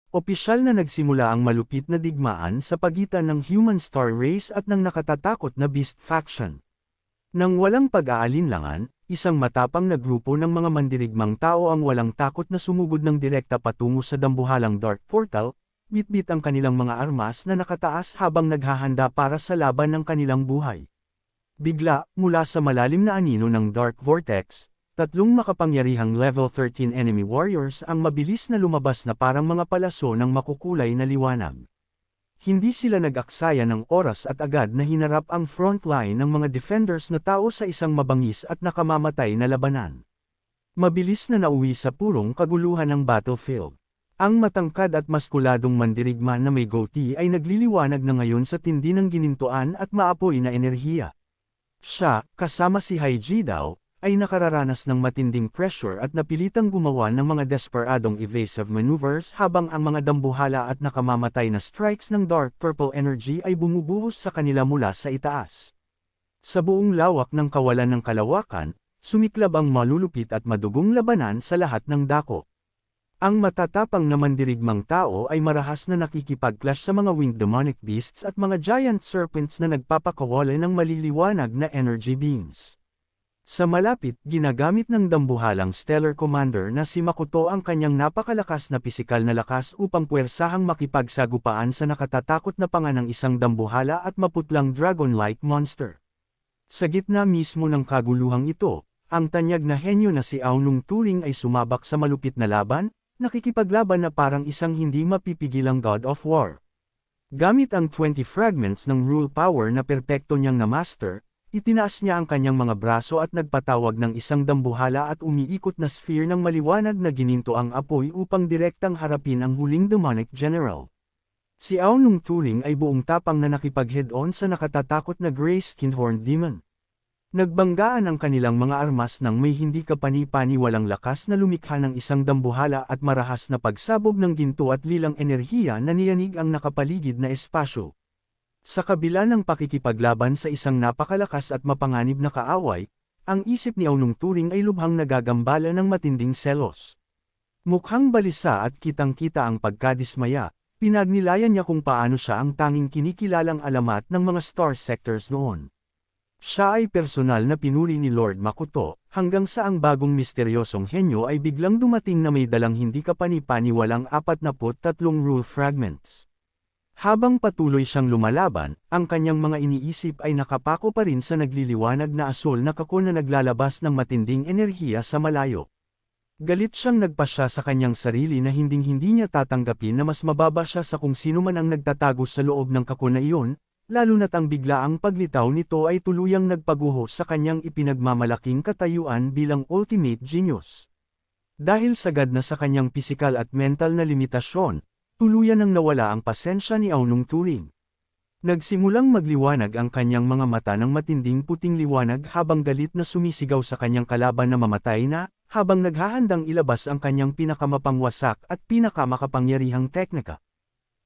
opisyal na nagsimula ang malupit na digmaan sa pagitan ng Human Star Race at ng nakatatakot na Beast Faction. Nang walang pag-aalinlangan, isang matapang na grupo ng mga mandirigmang tao ang walang takot na sumugod ng direkta patungo sa dambuhalang Dark Portal, bitbit ang kanilang mga armas na nakataas habang naghahanda para sa laban ng kanilang buhay. Bigla, mula sa malalim na anino ng Dark Vortex, tatlong makapangyarihang level 13 enemy warriors ang mabilis na lumabas na parang mga palaso ng makukulay na liwanag. Hindi sila nag-aksaya ng oras at agad na hinarap ang front line ng mga defenders na tao sa isang mabangis at nakamamatay na labanan. Mabilis na nauwi sa purong kaguluhan ng battlefield. Ang matangkad at maskuladong mandirigma na may goatee ay nagliliwanag na ngayon sa tindi ng ginintuan at maapoy na enerhiya. Siya, kasama si Haiji Dao, ay nakararanas ng matinding pressure at napilitang gumawa ng mga desperadong evasive maneuvers habang ang mga dambuhala at nakamamatay na strikes ng dark purple energy ay bumubuhos sa kanila mula sa itaas. Sa buong lawak ng kawalan ng kalawakan, sumiklab ang malulupit at madugong labanan sa lahat ng dako. Ang matatapang na mandirigmang tao ay marahas na nakikipag-clash sa mga winged demonic beasts at mga giant serpents na nagpapakawala ng maliliwanag na energy beams. Sa malapit, ginagamit ng dambuhalang Stellar Commander na si Makoto ang kanyang napakalakas na pisikal na lakas upang puwersahang makipagsagupaan sa nakatatakot na panga ng isang dambuhala at maputlang dragon-like monster. Sa gitna mismo ng kaguluhang ito, ang tanyag na henyo na si Aunung Turing ay sumabak sa malupit na laban, nakikipaglaban na parang isang hindi mapipigilang God of War. Gamit ang 20 fragments ng rule power na perpekto niyang na-master, itinaas niya ang kanyang mga braso at nagpatawag ng isang dambuhala at umiikot na sphere ng maliwanag na gininto ang apoy upang direktang harapin ang huling demonic general. Si Aunung Turing ay buong tapang na nakipag-head-on sa nakatatakot na gray-skinned horned demon. Nagbanggaan ang kanilang mga armas nang may hindi kapani-paniwalang lakas na lumikha ng isang dambuhala at marahas na pagsabog ng ginto at lilang enerhiya na niyanig ang nakapaligid na espasyo. Sa kabila ng pakikipaglaban sa isang napakalakas at mapanganib na kaaway, ang isip ni Aunung Turing ay lubhang nagagambala ng matinding selos. Mukhang balisa at kitang-kita ang pagkadismaya, pinagnilayan niya kung paano siya ang tanging kinikilalang alamat ng mga star sectors noon. Siya ay personal na pinuri ni Lord Makoto, hanggang sa ang bagong misteryosong henyo ay biglang dumating na may dalang hindi kapani-paniwalang 43 rule fragments. Habang patuloy siyang lumalaban, ang kanyang mga iniisip ay nakapako pa rin sa nagliliwanag na asol na kako na naglalabas ng matinding enerhiya sa malayo. Galit siyang nagpasya sa kanyang sarili na hinding-hindi niya tatanggapin na mas mababa siya sa kung sino man ang nagtatago sa loob ng kako na iyon, lalo na't ang biglaang paglitaw nito ay tuluyang nagpaguho sa kanyang ipinagmamalaking katayuan bilang ultimate genius. Dahil sagad na sa kanyang pisikal at mental na limitasyon, tuluyan nang nawala ang pasensya ni Aunung Turing. Nagsimulang magliwanag ang kanyang mga mata ng matinding puting liwanag habang galit na sumisigaw sa kanyang kalaban na mamatay na, habang naghahandang ilabas ang kanyang pinakamapangwasak at pinakamakapangyarihang teknika.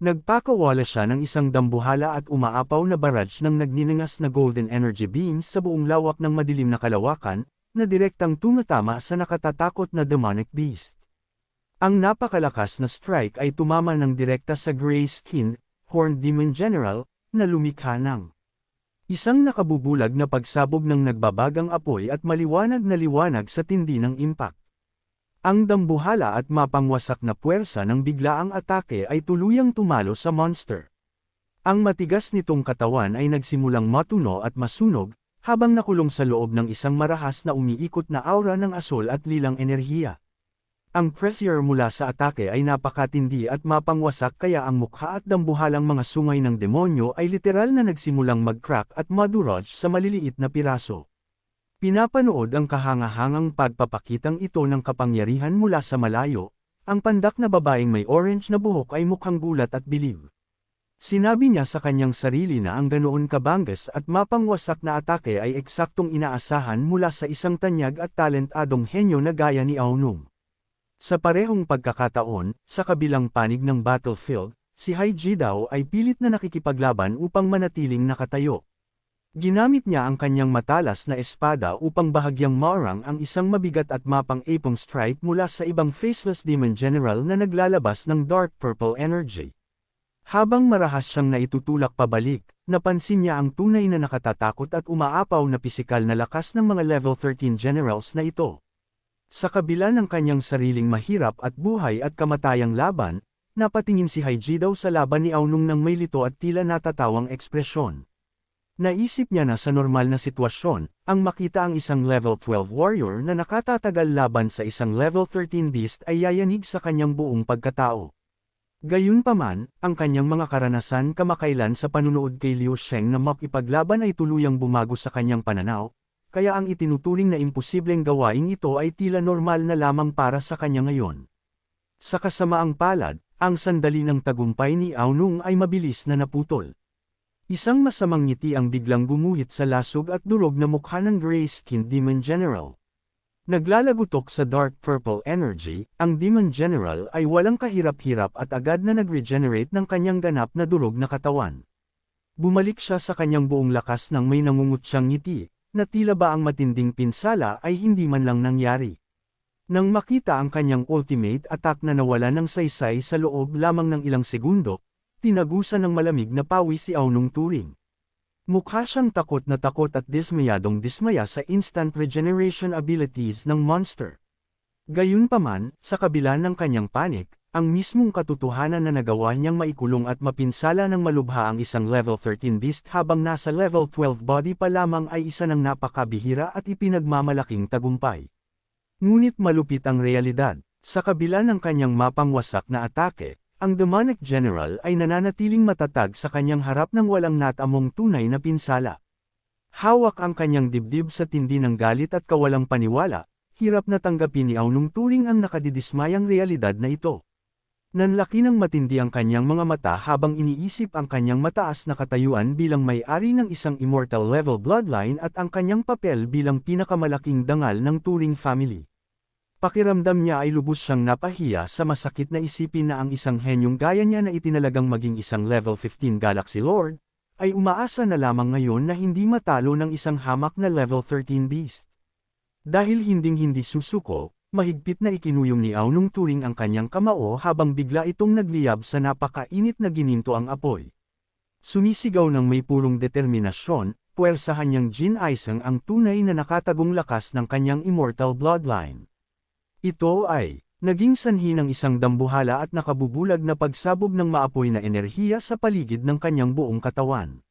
Nagpakawala siya ng isang dambuhala at umaapaw na barrage ng nagniningas na golden energy beams sa buong lawak ng madilim na kalawakan, na direktang tumatama sa nakatatakot na demonic beast. Ang napakalakas na strike ay tumama ng direkta sa gray-skinned, horned demon general, na lumikha ng isang nakabubulag na pagsabog ng nagbabagang apoy at maliwanag na liwanag sa tindi ng impact. Ang dambuhala at mapangwasak na puwersa ng biglaang atake ay tuluyang tumalo sa monster. Ang matigas nitong katawan ay nagsimulang matuno at masunog, habang nakulong sa loob ng isang marahas na umiikot na aura ng asol at lilang enerhiya. Ang pressure mula sa atake ay napakatindi at mapangwasak kaya ang mukha at dambuhalang mga sungay ng demonyo ay literal na nagsimulang mag-crack at madurage sa maliliit na piraso. Pinapanood ang kahangahangang pagpapakitang ito ng kapangyarihan mula sa malayo, ang pandak na babaeng may orange na buhok ay mukhang gulat at bilib. Sinabi niya sa kanyang sarili na ang ganoon kabangas at mapangwasak na atake ay eksaktong inaasahan mula sa isang tanyag at talentadong henyo na gaya ni Aunung. Sa parehong pagkakataon, sa kabilang panig ng battlefield, si Haiji Dao ay pilit na nakikipaglaban upang manatiling nakatayo. Ginamit niya ang kanyang matalas na espada upang bahagyang maurang ang isang mabigat at mapang apong strike mula sa ibang faceless demon general na naglalabas ng dark purple energy. Habang marahas siyang naitutulak pabalik, napansin niya ang tunay na nakatatakot at umaapaw na pisikal na lakas ng mga level 13 generals na ito. Sa kabila ng kanyang sariling mahirap at buhay at kamatayang laban, napatingin si Haijidaw sa laban ni Aunung ng may lito at tila natatawang ekspresyon. Naisip niya na sa normal na sitwasyon, ang makita ang isang level 12 warrior na nakatatagal laban sa isang level 13 beast ay yayanig sa kanyang buong pagkatao. Gayunpaman, ang kanyang mga karanasan kamakailan sa panunood kay Liu Sheng na makipaglaban ay tuluyang bumago sa kanyang pananaw, kaya ang itinuturing na imposibleng gawain ito ay tila normal na lamang para sa kanya ngayon. Sa kasamaang palad, ang sandali ng tagumpay ni Aunung ay mabilis na naputol. Isang masamang ngiti ang biglang gumuhit sa lasog at durog na mukha ng gray-skinned Demon General. Naglalagutok sa dark purple energy, ang Demon General ay walang kahirap-hirap at agad na nag-regenerate ng kanyang ganap na durog na katawan. Bumalik siya sa kanyang buong lakas ng may nangungutyang ngiti, na tila ba ang matinding pinsala ay hindi man lang nangyari. Nang makita ang kanyang ultimate attack na nawala ng saysay sa loob lamang ng ilang segundo, tinagusan ng malamig na pawis si Aunung Turing. Mukha siyang takot at dismayadong dismaya sa instant regeneration abilities ng monster. Gayunpaman, sa kabila ng kanyang panik, ang mismong katotohanan na nagawa niyang maikulong at mapinsala ng malubha ang isang level 13 beast habang nasa level 12 body pa lamang ay isa ng napakabihira at ipinagmamalaking tagumpay. Ngunit malupit ang realidad, sa kabila ng kanyang mapangwasak na atake, ang demonic general ay nananatiling matatag sa kanyang harap ng walang natamong tunay na pinsala. Hawak ang kanyang dibdib sa tindi ng galit at kawalang paniwala, hirap na tanggapin ni Aunung Turing ang nakadidismayang realidad na ito. Nanlaki ng matindi ang kanyang mga mata habang iniisip ang kanyang mataas na katayuan bilang may-ari ng isang immortal level bloodline at ang kanyang papel bilang pinakamalaking dangal ng Turing family. Pakiramdam niya ay lubos siyang napahiya sa masakit na isipin na ang isang henyong gaya niya na itinalagang maging isang level 15 Galaxy Lord, ay umaasa na lamang ngayon na hindi matalo ng isang hamak na level 13 beast. Dahil hinding-hindi susuko, mahigpit na ikinuyong ni Aunung Turing ang kanyang kamao habang bigla itong nagliyab sa napakainit na gininto ang apoy. Sumisigaw ng may purong determinasyon, puwersahan niyang Jin Aisang ang tunay na nakatagong lakas ng kanyang immortal bloodline. Ito ay naging sanhi ng isang dambuhala at nakabubulag na pagsabog ng maapoy na enerhiya sa paligid ng kanyang buong katawan.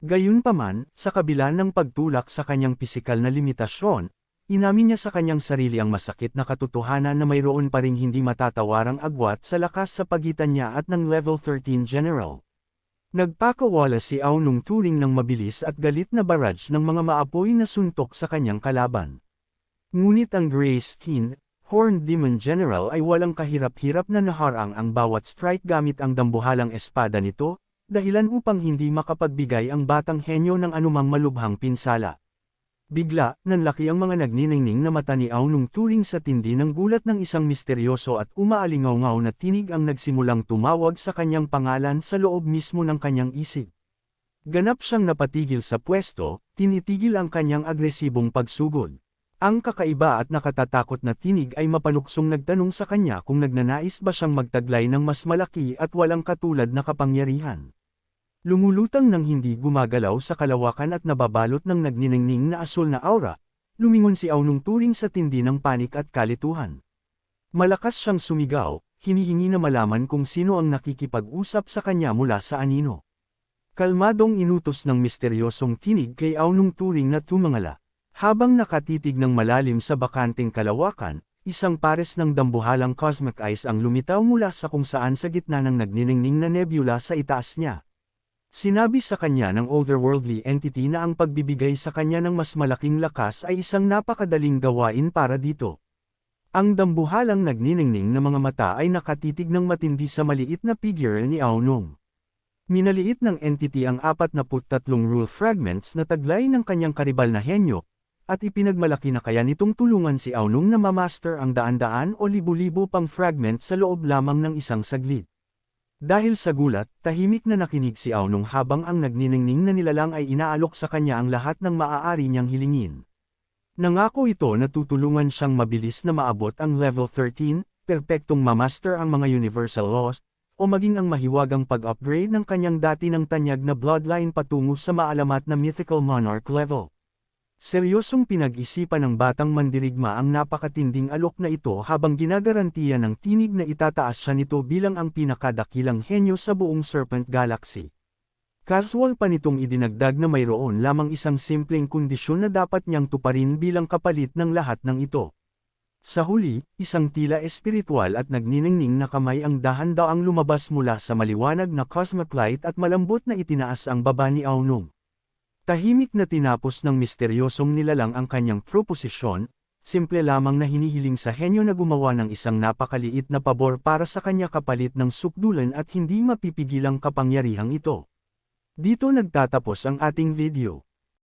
Gayunpaman, sa kabila ng pagtulak sa kanyang pisikal na limitasyon, inamin niya sa kanyang sarili ang masakit na katotohanan na mayroon pa ring hindi matatawarang agwat sa lakas sa pagitan niya at ng level 13 general. Nagpakawala si Aunung Turing ng mabilis at galit na barrage ng mga maapoy na suntok sa kanyang kalaban. Ngunit ang gray-skinned, Horned Demon General ay walang kahirap-hirap na naharang ang bawat strike gamit ang dambuhalang espada nito, dahilan upang hindi makapagbigay ang batang henyo ng anumang malubhang pinsala. Bigla, nanlaki ang mga nagniningning na mata ni Aunung Turing sa tindi ng gulat ng isang misteryoso at umaalingaw-ngaw na tinig ang nagsimulang tumawag sa kanyang pangalan sa loob mismo ng kanyang isip. Ganap siyang napatigil sa pwesto, tinitigil ang kanyang agresibong pagsugod. Ang kakaiba at nakatatakot na tinig ay mapanuksong nagtanong sa kanya kung nagnanais ba siyang magtaglay ng mas malaki at walang katulad na kapangyarihan. Lumulutang ng hindi gumagalaw sa kalawakan at nababalot ng nagniningning na asul na aura, lumingon si Aunung Turing sa tindi ng panik at kalituhan. Malakas siyang sumigaw, hinihingi na malaman kung sino ang nakikipag-usap sa kanya mula sa anino. Kalmadong inutos ng misteryosong tinig kay Aunung Turing na tumangala. Habang nakatitig ng malalim sa bakanting kalawakan, isang pares ng dambuhalang cosmic eyes ang lumitaw mula sa kung saan sa gitna ng nagniningning na nebula sa itaas niya. Sinabi sa kanya ng otherworldly entity na ang pagbibigay sa kanya ng mas malaking lakas ay isang napakadaling gawain para dito. Ang dambuhalang nagniningning na mga mata ay nakatitig ng matindi sa maliit na figure ni Aunung. Minaliit ng entity ang 43 rule fragments na taglay ng kanyang karibal na henyo, at ipinagmalaki na kaya nitong tulungan si Aunung na mamaster ang daan-daan o libu-libo pang fragment sa loob lamang ng isang saglit. Dahil sa gulat, tahimik na nakinig si Aunong habang ang nagniningning na nilalang ay inaalok sa kanya ang lahat ng maaari niyang hilingin. Nangako ito na tutulungan siyang mabilis na maabot ang level 13, perpektong mamaster ang mga universal laws, o maging ang mahiwagang pag-upgrade ng kanyang dati ng tanyag na bloodline patungo sa maalamat na mythical monarch level. Seryosong pinag-isipan ng batang mandirigma ang napakatinding alok na ito habang ginagarantiya ng tinig na itataas siya nito bilang ang pinakadakilang henyo sa buong Serpent Galaxy. Casual pa nitong idinagdag na mayroon lamang isang simpleng kondisyon na dapat niyang tuparin bilang kapalit ng lahat ng ito. Sa huli, isang tila espiritual at nagniningning na kamay ang dahan-daang lumabas mula sa maliwanag na cosmic light at malambot na itinaas ang baba ni Aunong. Tahimik na tinapos ng misteryosong nilalang ang kanyang proposisyon, simple lamang na hinihiling sa henyo na gumawa ng isang napakaliit na pabor para sa kanya kapalit ng sukdulan at hindi mapipigilang kapangyarihang ito. Dito nagtatapos ang ating video.